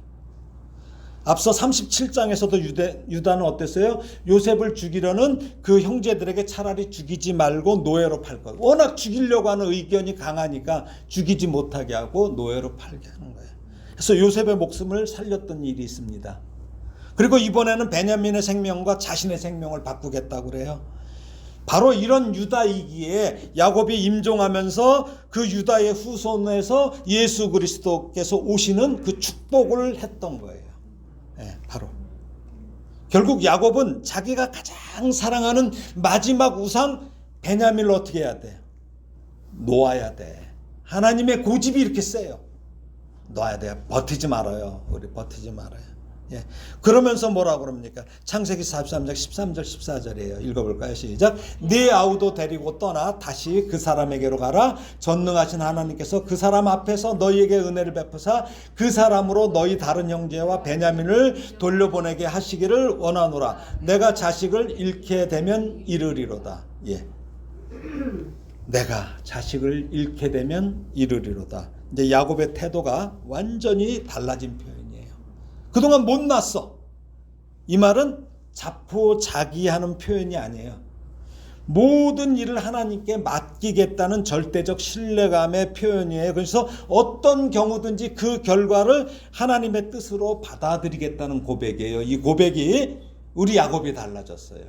앞서 37장에서도 유다는 어땠어요? 요셉을 죽이려는 그 형제들에게 차라리 죽이지 말고 노예로 팔 것. 워낙 죽이려고 하는 의견이 강하니까 죽이지 못하게 하고 노예로 팔게 하는 거예요. 그래서 요셉의 목숨을 살렸던 일이 있습니다. 그리고 이번에는 베냐민의 생명과 자신의 생명을 바꾸겠다고 그래요. 바로 이런 유다이기에 야곱이 임종하면서 그 유다의 후손에서 예수 그리스도께서 오시는 그 축복을 했던 거예요. 네, 바로 결국 야곱은 자기가 가장 사랑하는 마지막 우상 베냐민을 어떻게 해야 돼? 놓아야 돼. 하나님의 고집이 이렇게 세요. 놓아야 돼요. 버티지 말아요. 우리 버티지 말아요. 예. 그러면서 뭐라고 그럽니까? 창세기 43장 13절 14절이에요. 읽어볼까요? 시작. 네 아우도 데리고 떠나 다시 그 사람에게로 가라. 전능하신 하나님께서 그 사람 앞에서 너희에게 은혜를 베푸사 그 사람으로 너희 다른 형제와 베냐민을 돌려보내게 하시기를 원하노라. 내가 자식을 잃게 되면 이르리로다. 예. 내가 자식을 잃게 되면 이르리로다. 이제 야곱의 태도가 완전히 달라진 표현이에요. 그동안 못 났어. 이 말은 자포자기하는 표현이 아니에요. 모든 일을 하나님께 맡기겠다는 절대적 신뢰감의 표현이에요. 그래서 어떤 경우든지 그 결과를 하나님의 뜻으로 받아들이겠다는 고백이에요. 이 고백이 우리 야곱이 달라졌어요.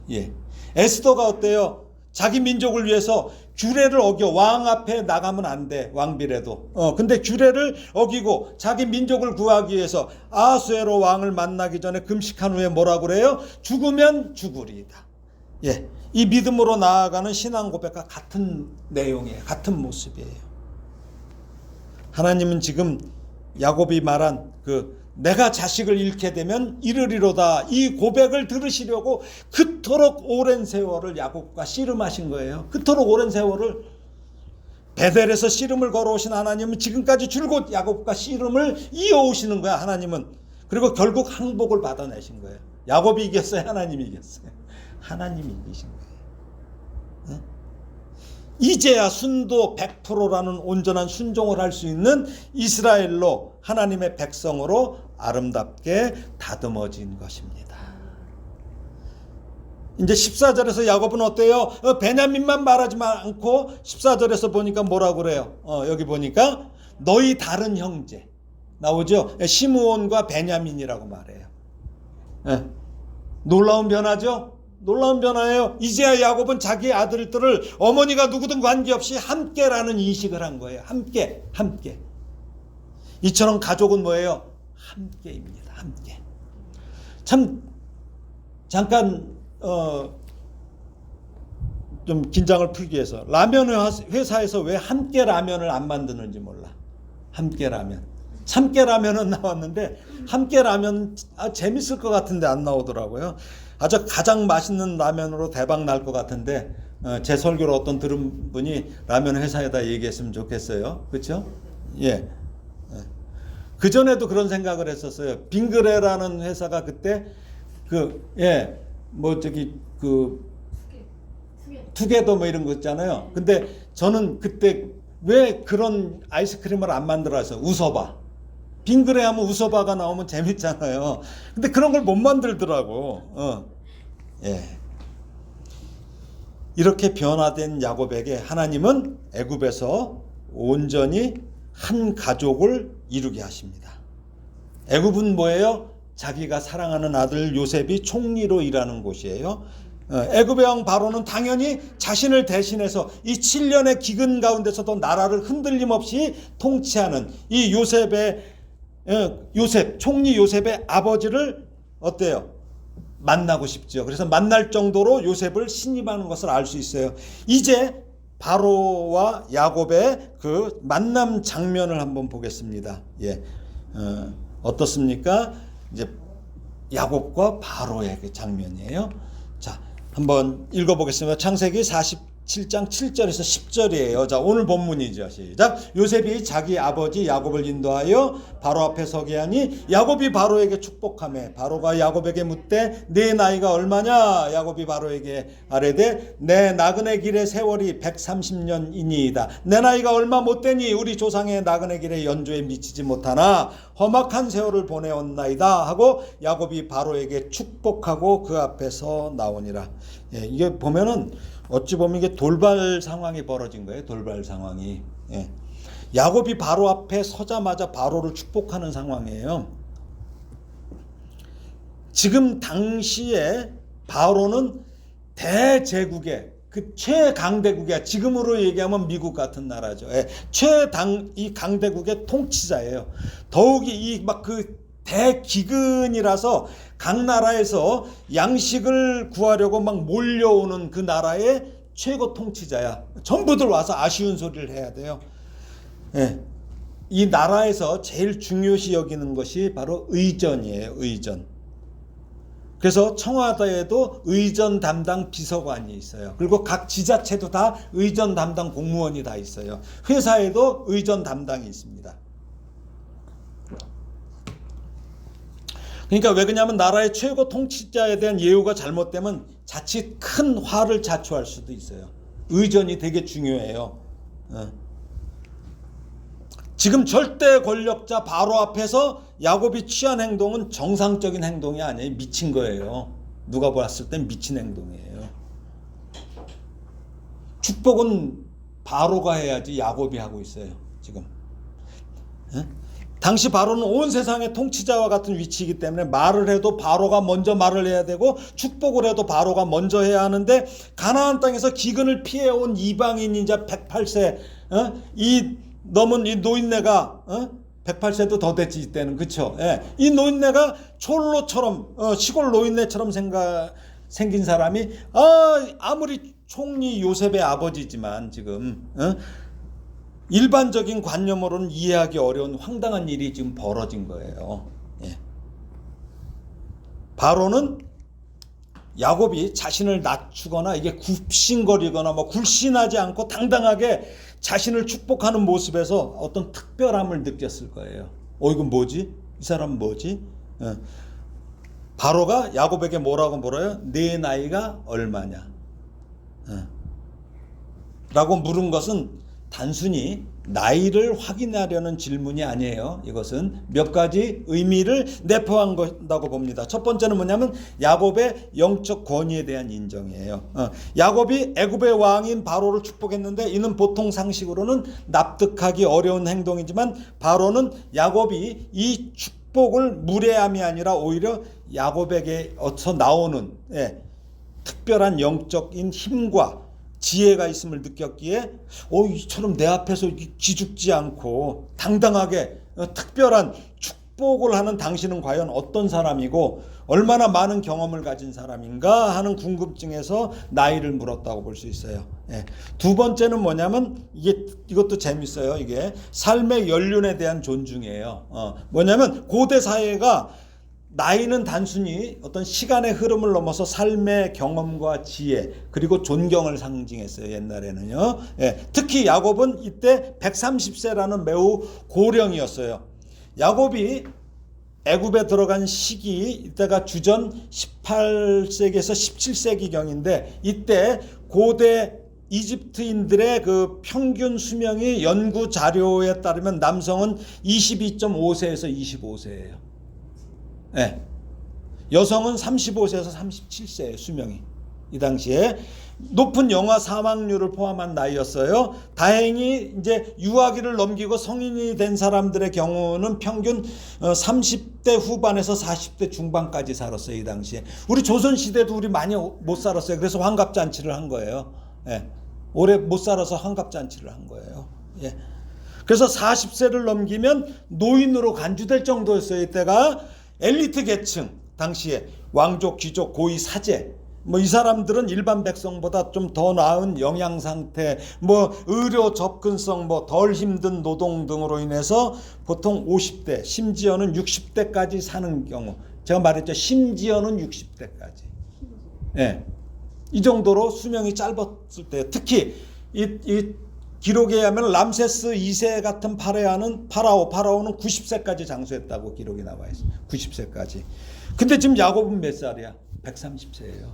예. 에스더가 어때요? 자기 민족을 위해서 규례를 어겨 왕 앞에 나가면 안 돼. 왕비래도. 근데 규례를 어기고 자기 민족을 구하기 위해서 아수에로 왕을 만나기 전에 금식한 후에 뭐라고 그래요? 죽으면 죽으리이다. 예. 이 믿음으로 나아가는 신앙 고백과 같은 내용이에요. 같은 모습이에요. 하나님은 지금 야곱이 말한 내가 자식을 잃게 되면 이르리로다, 이 고백을 들으시려고 그토록 오랜 세월을 야곱과 씨름하신 거예요. 그토록 오랜 세월을 베델에서 씨름을 걸어오신 하나님은 지금까지 줄곧 야곱과 씨름을 이어오시는 거야. 하나님은. 그리고 결국 항복을 받아내신 거예요. 야곱이 이겼어요? 하나님이 이겼어요? 하나님이 이기신 거예요. 이제야 순도 100%라는 온전한 순종을 할 수 있는 이스라엘로, 하나님의 백성으로 아름답게 다듬어진 것입니다. 이제 14절에서 야곱은 어때요? 베냐민만 말하지 않고 14절에서 보니까 뭐라고 그래요? 여기 보니까 너희 다른 형제 나오죠? 시므온과 베냐민이라고 말해요. 놀라운 변화죠? 놀라운 변화예요. 이제야 야곱은 자기 아들들을 어머니가 누구든 관계없이 함께라는 인식을 한 거예요. 함께. 이처럼 가족은 뭐예요? 함께입니다. 함께. 참 잠깐 좀 긴장을 풀기 위해서, 라면 회사에서 왜 함께 라면을 안 만드는지 몰라. 함께 라면. 참깨 라면은 나왔는데 함께 라면 재밌을 것 같은데 안 나오더라고요. 아주 가장 맛있는 라면으로 대박 날 것 같은데 제 설교를 어떤 들은 분이 라면 회사에다 얘기했으면 좋겠어요. 그렇죠? 예. 그 전에도 그런 생각을 했었어요. 빙그레라는 회사가 그때 투게더 뭐 이런 거 있잖아요. 근데 저는 그때 왜 그런 아이스크림을 안 만들어서 우서바. 빙그레 하면 우서바가 나오면 재밌잖아요. 근데 그런 걸 못 만들더라고. 예. 이렇게 변화된 야곱에게 하나님은 애굽에서 온전히 한 가족을 이루게 하십니다. 애굽은 뭐예요? 자기가 사랑하는 아들 요셉이 총리로 일하는 곳이에요. 애굽의 왕 바로는 당연히 자신을 대신해서 이 7년의 기근 가운데서도 나라를 흔들림 없이 통치하는 이 총리 요셉의 아버지를 어때요? 만나고 싶죠. 그래서 만날 정도로 요셉을 신임하는 것을 알 수 있어요. 이제 바로와 야곱의 그 만남 장면을 한번 보겠습니다. 예. 어떻습니까? 이제 야곱과 바로의 그 장면이에요. 자, 한번 읽어보겠습니다. 창세기 47장 7절에서 10절이에요. 자, 오늘 본문이죠. 시작. 요셉이 자기 아버지 야곱을 인도하여 바로 앞에 서게 하니 야곱이 바로에게 축복하며 바로가 야곱에게 묻되 네 나이가 얼마냐? 야곱이 바로에게 아뢰되 내 나그네 길의 세월이 130년이니이다. 내 나이가 얼마 못되니 우리 조상의 나그네 길의 연조에 미치지 못하나 험악한 세월을 보내었나이다 하고 야곱이 바로에게 축복하고 그 앞에서 나오니라. 예, 이게 보면은 어찌 보면 이게 돌발 상황이 벌어진 거예요. 돌발 상황이. 예. 야곱이 바로 앞에 서자마자 바로를 축복하는 상황이에요. 지금 당시에 바로는 대제국의 그 최강대국이야. 지금으로 얘기하면 미국 같은 나라죠. 예. 이 강대국의 통치자예요. 더욱이 이 막 그 대기근이라서 각 나라에서 양식을 구하려고 막 몰려오는 그 나라의 최고 통치자야. 전부들 와서 아쉬운 소리를 해야 돼요. 예. 이 나라에서 제일 중요시 여기는 것이 바로 의전이에요. 의전. 그래서 청와대에도 의전 담당 비서관이 있어요. 그리고 각 지자체도 다 의전 담당 공무원이 다 있어요. 회사에도 의전 담당이 있습니다. 그러니까 왜 그러냐면 나라의 최고 통치자에 대한 예우가 잘못되면 자칫 큰 화를 자초할 수도 있어요. 의전이 되게 중요해요. 지금 절대 권력자 바로 앞에서 야곱이 취한 행동은 정상적인 행동이 아니에요. 미친 거예요. 누가 봤을 땐 미친 행동이에요. 축복은 바로가 해야지 야곱이 하고 있어요 지금. 예? 당시 바로는 온 세상의 통치자와 같은 위치이기 때문에 말을 해도 바로가 먼저 말을 해야 되고 축복을 해도 바로가 먼저 해야 하는데, 가나안 땅에서 기근을 피해온 이방인이자 108세 이 넘은 이 노인네가 108세도 더 됐지 이때는, 그쵸? 예. 이 노인네가 촐로처럼 시골 노인네처럼 생긴 사람이 아무리 총리 요셉의 아버지지만 지금 일반적인 관념으로는 이해하기 어려운 황당한 일이 지금 벌어진 거예요. 예. 바로는 야곱이 자신을 낮추거나 이게 굽신거리거나 뭐 굴신하지 않고 당당하게 자신을 축복하는 모습에서 어떤 특별함을 느꼈을 거예요. 이건 뭐지? 이 사람 뭐지? 바로가 야곱에게 뭐라고 물어요? 네 나이가 얼마냐? 라고 물은 것은 단순히 나이를 확인하려는 질문이 아니에요. 이것은 몇 가지 의미를 내포한 것이라고 봅니다. 첫 번째는 뭐냐면 야곱의 영적 권위에 대한 인정이에요. 야곱이 애굽의 왕인 바로를 축복했는데 이는 보통 상식으로는 납득하기 어려운 행동이지만, 바로는 야곱이 이 축복을 무례함이 아니라 오히려 야곱에게서 나오는 특별한 영적인 힘과 지혜가 있음을 느꼈기에 이처럼 내 앞에서 기죽지 않고 당당하게 특별한 축복을 하는 당신은 과연 어떤 사람이고 얼마나 많은 경험을 가진 사람인가 하는 궁금증에서 나이를 물었다고 볼 수 있어요. 두 번째는 뭐냐면 이것도 재밌어요. 이게 삶의 연륜에 대한 존중이에요. 뭐냐면 고대 사회가 나이는 단순히 어떤 시간의 흐름을 넘어서 삶의 경험과 지혜 그리고 존경을 상징했어요. 옛날에는요. 특히 야곱은 이때 130세라는 매우 고령이었어요. 야곱이 애굽에 들어간 시기 이때가 주전 18세기에서 17세기경인데, 이때 고대 이집트인들의 그 평균 수명이 연구 자료에 따르면 남성은 22.5세에서 25세예요. 여성은 35세에서 37세의 수명이 이 당시에 높은 영아 사망률을 포함한 나이였어요. 다행히 이제 유아기를 넘기고 성인이 된 사람들의 경우는 평균 30대 후반에서 40대 중반까지 살았어요. 이 당시에 우리 조선시대도 우리 많이 못 살았어요. 그래서 환갑잔치를 한 거예요. 오래 못 살아서 환갑잔치를 한 거예요. 그래서 40세를 넘기면 노인으로 간주될 정도였어요. 이때가 엘리트 계층, 당시에 왕족, 귀족, 고위, 사제, 이 사람들은 일반 백성보다 좀 더 나은 영양 상태, 의료 접근성, 덜 힘든 노동 등으로 인해서 보통 50대, 심지어는 60대까지 사는 경우, 제가 말했죠. 심지어는 60대까지. 이 정도로 수명이 짧았을 때, 특히 이 기록에 의하면 람세스 2세 같은 파라오는 90세까지 장수했다고 기록이 나와 있어요. 90세까지. 근데 지금 야곱은 몇 살이야? 130세예요.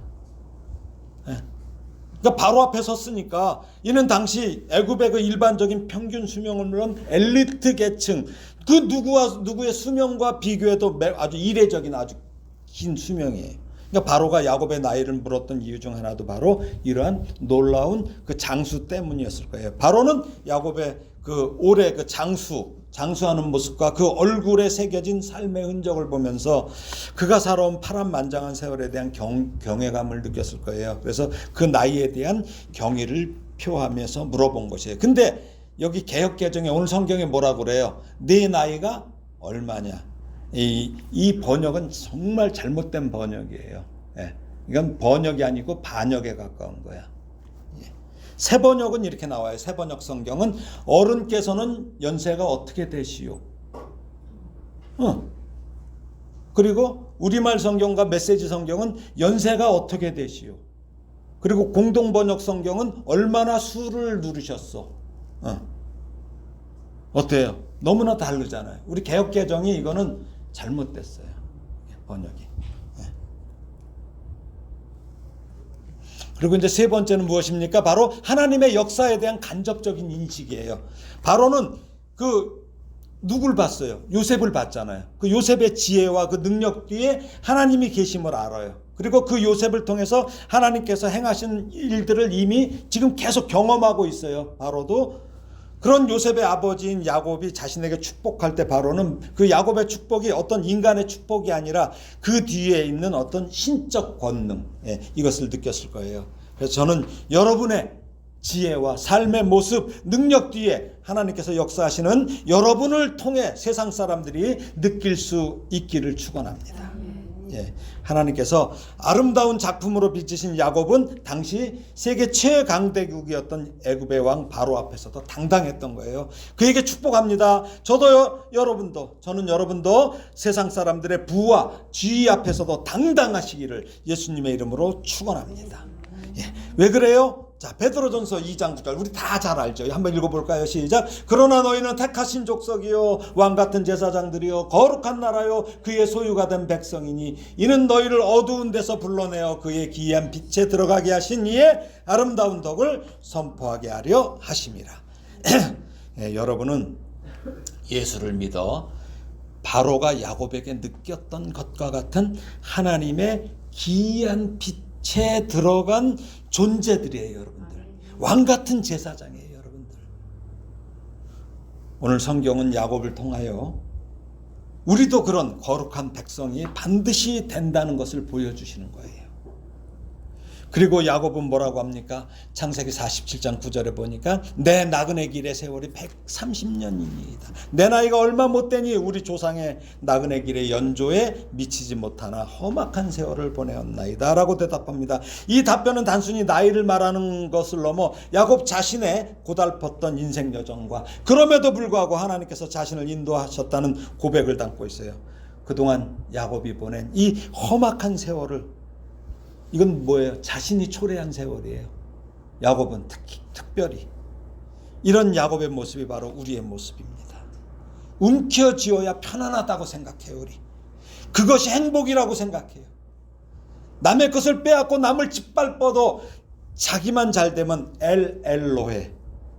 그러니까 바로 앞에 섰으니까 이는 당시 애굽의 그 일반적인 평균 수명을 물론 엘리트 계층 그 누구의 수명과 비교해도 아주 이례적인 아주 긴 수명이에요. 그러니까 바로가 야곱의 나이를 물었던 이유 중 하나도 바로 이러한 놀라운 그 장수 때문이었을 거예요. 바로는 야곱의 그 오래 그 장수하는 모습과 그 얼굴에 새겨진 삶의 흔적을 보면서 그가 살아온 파란만장한 세월에 대한 경외감을 느꼈을 거예요. 그래서 그 나이에 대한 경의를 표하면서 물어본 것이에요. 근데 여기 개역개정에 오늘 성경에 뭐라고 그래요? 네 나이가 얼마냐? 이 번역은 정말 잘못된 번역이에요. 이건 번역이 아니고 반역에 가까운 거야. 새 번역은 이렇게 나와요. 새 번역 성경은 어른께서는 연세가 어떻게 되시오? 그리고 우리말 성경과 메시지 성경은 연세가 어떻게 되시오? 그리고 공동 번역 성경은 얼마나 수를 누르셨어? 어때요? 너무나 다르잖아요. 우리 개역 개정이 이거는 잘못됐어요. 번역이. 그리고 이제 세 번째는 무엇입니까? 바로 하나님의 역사에 대한 간접적인 인식이에요. 바로는 누굴 봤어요? 요셉을 봤잖아요. 그 요셉의 지혜와 그 능력 뒤에 하나님이 계심을 알아요. 그리고 그 요셉을 통해서 하나님께서 행하신 일들을 이미 지금 계속 경험하고 있어요. 바로도 그런 요셉의 아버지인 야곱이 자신에게 축복할 때 바로는 그 야곱의 축복이 어떤 인간의 축복이 아니라 그 뒤에 있는 어떤 신적 권능, 이것을 느꼈을 거예요. 그래서 저는 여러분의 지혜와 삶의 모습, 능력 뒤에 하나님께서 역사하시는 여러분을 통해 세상 사람들이 느낄 수 있기를 축원합니다. 하나님께서 아름다운 작품으로 빚으신 야곱은 당시 세계 최강대국이었던 애굽의 왕 바로 앞에서도 당당했던 거예요. 그에게 축복합니다. 저는 여러분도 세상 사람들의 부와 지위 앞에서도 당당하시기를 예수님의 이름으로 축원합니다. 왜 그래요? 자, 베드로전서 2장 9절 우리 다 잘 알죠. 한번 읽어볼까요? 시작. 그러나 너희는 택하신 족속이요 왕같은 제사장들이요 거룩한 나라요 그의 소유가 된 백성이니 이는 너희를 어두운 데서 불러내어 그의 기이한 빛에 들어가게 하신 이의 아름다운 덕을 선포하게 하려 하심이라. 여러분은 예수를 믿어 바로가 야곱에게 느꼈던 것과 같은 하나님의 기이한 빛에 들어간 존재들이에요, 여러분들. 왕같은 제사장이에요, 여러분들. 오늘 성경은 야곱을 통하여 우리도 그런 거룩한 백성이 반드시 된다는 것을 보여주시는 거예요. 그리고 야곱은 뭐라고 합니까? 창세기 47장 9절에 보니까 내 나그네 길의 세월이 130년이니이다. 내 나이가 얼마 못되니 우리 조상의 나그네 길의 연조에 미치지 못하나 험악한 세월을 보내었나이다 라고 대답합니다. 이 답변은 단순히 나이를 말하는 것을 넘어 야곱 자신의 고달팠던 인생 여정과 그럼에도 불구하고 하나님께서 자신을 인도하셨다는 고백을 담고 있어요. 그동안 야곱이 보낸 이 험악한 세월을 이건 뭐예요? 자신이 초래한 세월이에요. 야곱은 특별히 이런 야곱의 모습이 바로 우리의 모습입니다. 움켜쥐어야 편안하다고 생각해요. 우리 그것이 행복이라고 생각해요. 남의 것을 빼앗고 남을 짓밟아도 자기만 잘 되면 엘로해.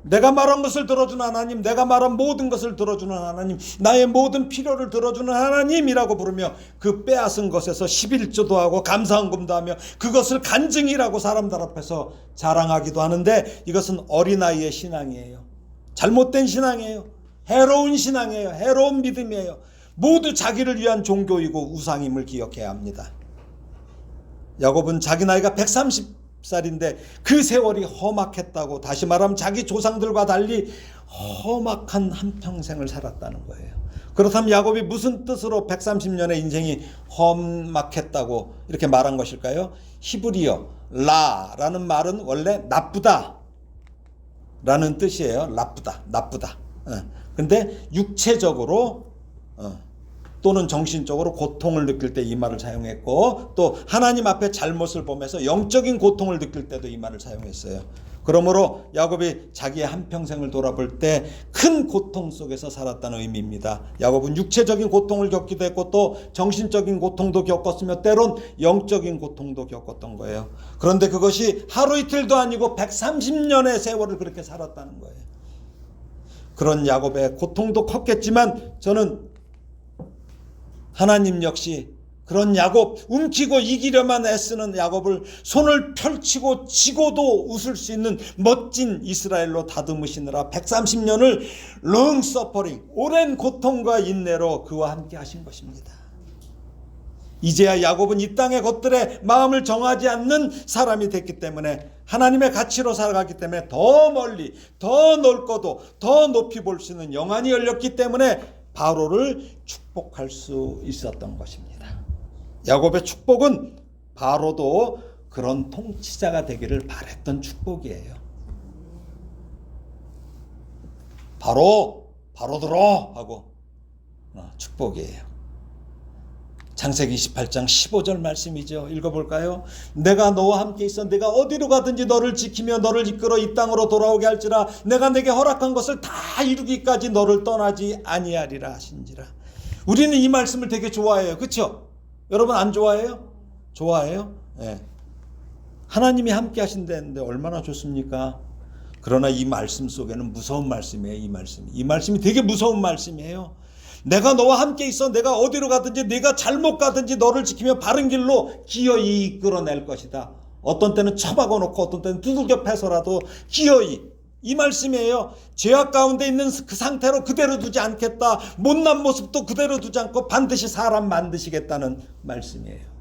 내가 말한 것을 들어주는 하나님, 내가 말한 모든 것을 들어주는 하나님, 나의 모든 필요를 들어주는 하나님이라고 부르며 그 빼앗은 것에서 11조도 하고 감사헌금도 하며 그것을 간증이라고 사람들 앞에서 자랑하기도 하는데 이것은 어린아이의 신앙이에요. 잘못된 신앙이에요. 해로운 신앙이에요. 해로운 믿음이에요. 모두 자기를 위한 종교이고 우상임을 기억해야 합니다. 야곱은 자기 나이가 130살인데 그 세월이 험악했다고, 다시 말하면 자기 조상들과 달리 험악한 한평생을 살았다는 거예요. 그렇다면 야곱이 무슨 뜻으로 130년의 인생이 험악했다고 이렇게 말한 것일까요? 히브리어 라라는 말은 원래 나쁘다 라는 뜻이에요. 나쁘다. 근데 육체적으로 또는 정신적으로 고통을 느낄 때 이 말을 사용했고, 또 하나님 앞에 잘못을 범해서 영적인 고통을 느낄 때도 이 말을 사용했어요. 그러므로 야곱이 자기의 한평생을 돌아볼 때 큰 고통 속에서 살았다는 의미입니다. 야곱은 육체적인 고통을 겪기도 했고 또 정신적인 고통도 겪었으며 때론 영적인 고통도 겪었던 거예요. 그런데 그것이 하루 이틀도 아니고 130년의 세월을 그렇게 살았다는 거예요. 그런 야곱의 고통도 컸겠지만 저는 하나님 역시 그런 야곱, 움키고 이기려만 애쓰는 야곱을 손을 펼치고 지고도 웃을 수 있는 멋진 이스라엘로 다듬으시느라 130년을 long suffering, 오랜 고통과 인내로 그와 함께 하신 것입니다. 이제야 야곱은 이 땅의 것들에 마음을 정하지 않는 사람이 됐기 때문에, 하나님의 가치로 살아가기 때문에 더 멀리, 더 넓고도 더 높이 볼 수 있는 영안이 열렸기 때문에 바로를 축복할 수 있었던 것입니다. 야곱의 축복은 바로도 그런 통치자가 되기를 바랬던 축복이에요. 바로 들어 하고 축복이에요. 창세기 28장 15절 말씀이죠. 읽어볼까요? 내가 너와 함께 있어 내가 어디로 가든지 너를 지키며 너를 이끌어 이 땅으로 돌아오게 할지라 내가 내게 허락한 것을 다 이루기까지 너를 떠나지 아니하리라 하신지라. 우리는 이 말씀을 되게 좋아해요. 그렇죠? 여러분 안 좋아해요? 좋아해요? 네. 하나님이 함께 하신다는데 얼마나 좋습니까? 그러나 이 말씀 속에는 무서운 말씀이에요. 이 말씀이 되게 무서운 말씀이에요. 내가 너와 함께 있어. 내가 어디로 가든지 네가 잘못 가든지 너를 지키며 바른 길로 기어이 이끌어낼 것이다. 어떤 때는 쳐박아 놓고 어떤 때는 두들겨 패서라도 기어이, 이 말씀이에요. 죄악 가운데 있는 그 상태로 그대로 두지 않겠다. 못난 모습도 그대로 두지 않고 반드시 사람 만드시겠다는 말씀이에요.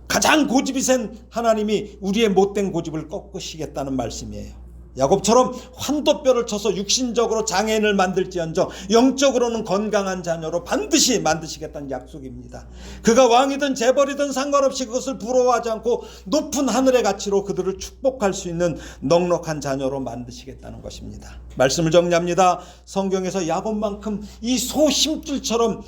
가장 고집이 센 하나님이 우리의 못된 고집을 꺾으시겠다는 말씀이에요. 야곱처럼 환도뼈를 쳐서 육신적으로 장애인을 만들지언정 영적으로는 건강한 자녀로 반드시 만드시겠다는 약속입니다. 그가 왕이든 재벌이든 상관없이 그것을 부러워하지 않고 높은 하늘의 가치로 그들을 축복할 수 있는 넉넉한 자녀로 만드시겠다는 것입니다. 말씀을 정리합니다. 성경에서 야곱만큼 이 소 힘줄처럼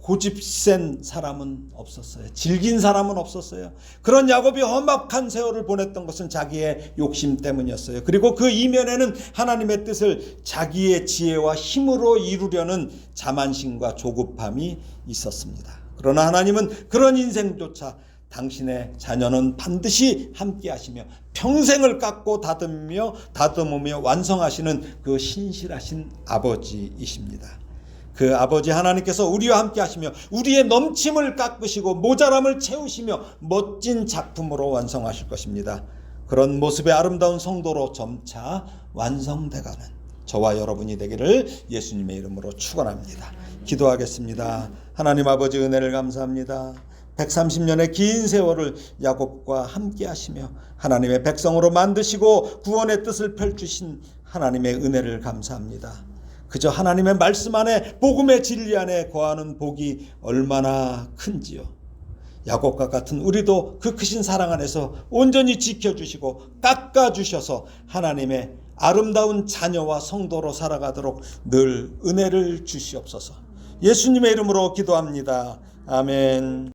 고집 센 사람은 없었어요. 질긴 사람은 없었어요. 그런 야곱이 험악한 세월을 보냈던 것은 자기의 욕심 때문이었어요. 그리고 그 이면에는 하나님의 뜻을 자기의 지혜와 힘으로 이루려는 자만심과 조급함이 있었습니다. 그러나 하나님은 그런 인생조차 당신의 자녀는 반드시 함께 하시며 평생을 깎고 다듬으며 완성하시는 그 신실하신 아버지이십니다. 그 아버지 하나님께서 우리와 함께 하시며 우리의 넘침을 깎으시고 모자람을 채우시며 멋진 작품으로 완성하실 것입니다. 그런 모습의 아름다운 성도로 점차 완성돼가는 저와 여러분이 되기를 예수님의 이름으로 축원합니다. 기도하겠습니다. 하나님 아버지, 은혜를 감사합니다. 130년의 긴 세월을 야곱과 함께 하시며 하나님의 백성으로 만드시고 구원의 뜻을 펼주신 하나님의 은혜를 감사합니다. 그저 하나님의 말씀 안에, 복음의 진리 안에 거하는 복이 얼마나 큰지요. 야곱과 같은 우리도 그 크신 사랑 안에서 온전히 지켜주시고 깎아주셔서 하나님의 아름다운 자녀와 성도로 살아가도록 늘 은혜를 주시옵소서. 예수님의 이름으로 기도합니다. 아멘.